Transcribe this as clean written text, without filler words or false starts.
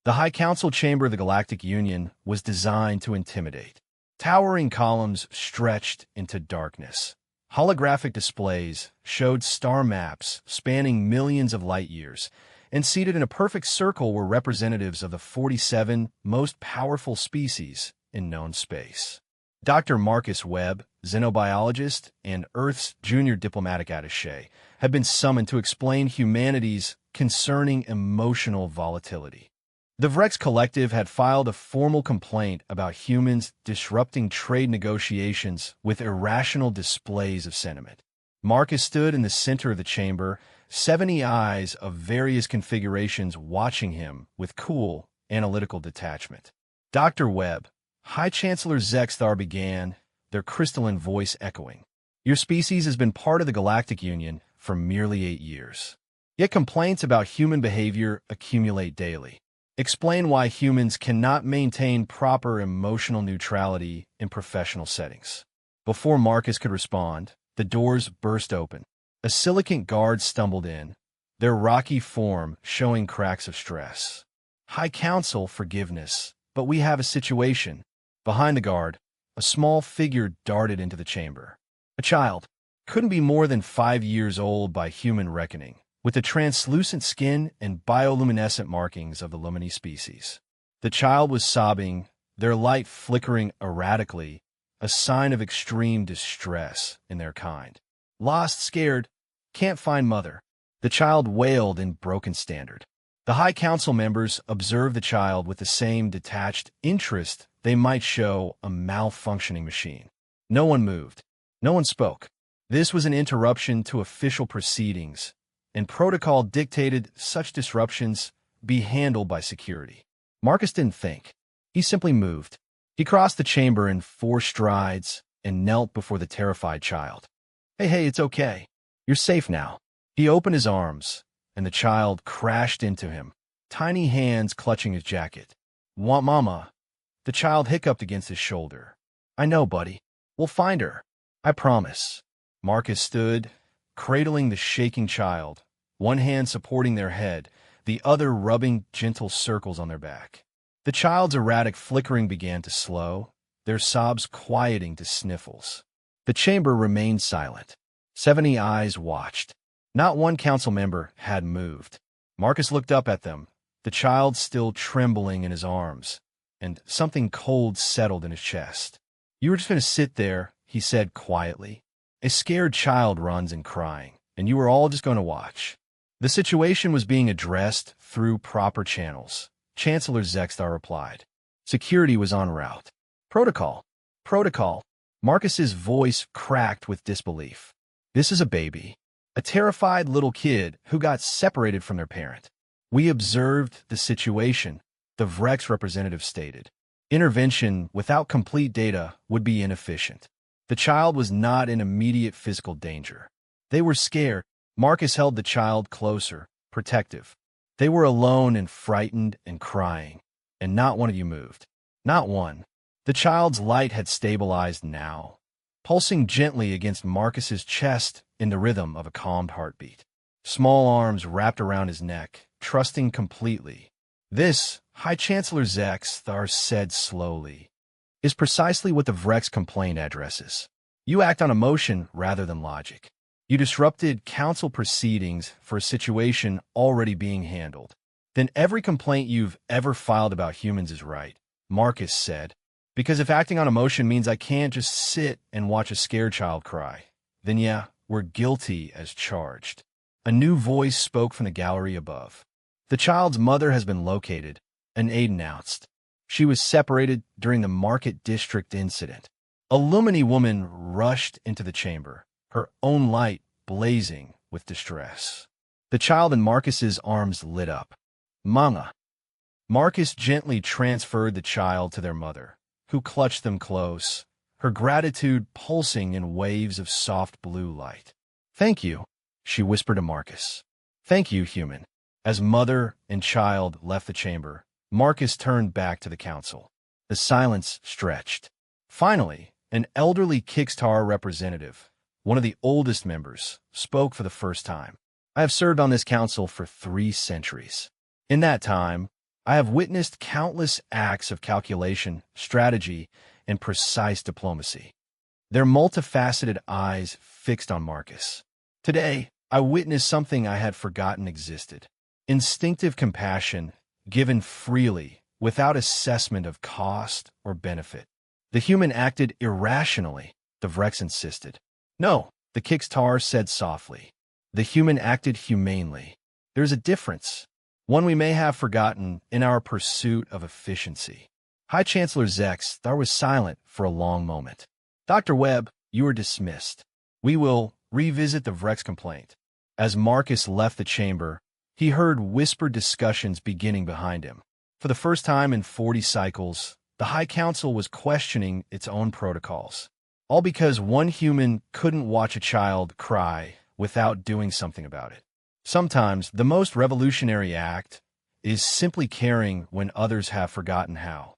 The High Council chamber of the Galactic Union was designed to intimidate. Towering columns stretched into darkness. Holographic displays showed star maps spanning millions of light years, and seated in a perfect circle were representatives of the 47 most powerful species in known space. Dr. Marcus Webb, xenobiologist and Earth's junior diplomatic attaché, had been summoned to explain humanity's concerning emotional volatility. The Vrex Collective had filed a formal complaint about humans disrupting trade negotiations with irrational displays of sentiment. Marcus stood in the center of the chamber, 70 eyes of various configurations watching him with cool, analytical detachment. Dr. Webb, High Chancellor Zexthar began, their crystalline voice echoing. Your species has been part of the Galactic Union for merely 8 years. Yet complaints about human behavior accumulate daily. Explain why humans cannot maintain proper emotional neutrality in professional settings. Before Marcus could respond, the doors burst open. A silicant guard stumbled in, their rocky form showing cracks of stress. High Council, forgiveness, but we have a situation. Behind the guard, a small figure darted into the chamber. A child, couldn't be more than 5 years old by human reckoning, with the translucent skin and bioluminescent markings of the Lumini species. The child was sobbing, their light flickering erratically, a sign of extreme distress in their kind. Lost, scared, can't find mother. The child wailed in broken standard. The High Council members observed the child with the same detached interest they might show a malfunctioning machine. No one moved. No one spoke. This was an interruption to official proceedings, and protocol dictated such disruptions be handled by security. Marcus didn't think. He simply moved. He crossed the chamber in 4 strides and knelt before the terrified child. Hey, it's okay. You're safe now. He opened his arms, and the child crashed into him, tiny hands clutching his jacket. Want Mama? The child hiccuped against his shoulder. I know, buddy. We'll find her. I promise. Marcus stood, cradling the shaking child, one hand supporting their head, the other rubbing gentle circles on their back. The child's erratic flickering began to slow, their sobs quieting to sniffles. The chamber remained silent. 70 eyes watched. Not one council member had moved. Marcus looked up at them, the child still trembling in his arms, and something cold settled in his chest. You were just going to sit there, he said quietly. A scared child runs in crying, and you were all just going to watch. The situation was being addressed through proper channels, Chancellor Zexthar replied. Security was en route. Protocol. Marcus's voice cracked with disbelief. This is a baby. A terrified little kid who got separated from their parent. We observed the situation, the Vrex representative stated. Intervention without complete data would be inefficient. The child was not in immediate physical danger. They were scared. Marcus held the child closer, protective. They were alone and frightened and crying, and not one of you moved. Not one. The child's light had stabilized now, pulsing gently against Marcus's chest in the rhythm of a calmed heartbeat. Small arms wrapped around his neck, trusting completely. This, High Chancellor Zexthar said slowly, is precisely what the Vrex complaint addresses. You act on emotion rather than logic. You disrupted council proceedings for a situation already being handled. Then every complaint you've ever filed about humans is right, Marcus said. Because if acting on emotion means I can't just sit and watch a scared child cry, then yeah, we're guilty as charged. A new voice spoke from the gallery above. The child's mother has been located, an aide announced. She was separated during the Market District incident. A Lumini woman rushed into the chamber, her own light blazing with distress. The child in Marcus's arms lit up. Mama. Marcus gently transferred the child to their mother, who clutched them close, her gratitude pulsing in waves of soft blue light. Thank you, she whispered to Marcus. Thank you, human. As mother and child left the chamber, Marcus turned back to the council. The silence stretched. Finally, an elderly Kickstar representative, one of the oldest members, spoke for the first time. I have served on this council for 3 centuries. In that time, I have witnessed countless acts of calculation, strategy, and precise diplomacy. Their multifaceted eyes fixed on Marcus. Today, I witnessed something I had forgotten existed. Instinctive compassion, given freely, without assessment of cost or benefit. The human acted irrationally, the Vrex insisted. No, the Kickstar said softly. The human acted humanely. There's a difference, one we may have forgotten in our pursuit of efficiency. High Chancellor Zexthar was silent for a long moment. Dr. Webb, you are dismissed. We will revisit the Vrex complaint. As Marcus left the chamber, he heard whispered discussions beginning behind him. For the first time in 40 cycles, the High Council was questioning its own protocols. All because one human couldn't watch a child cry without doing something about it. Sometimes the most revolutionary act is simply caring when others have forgotten how.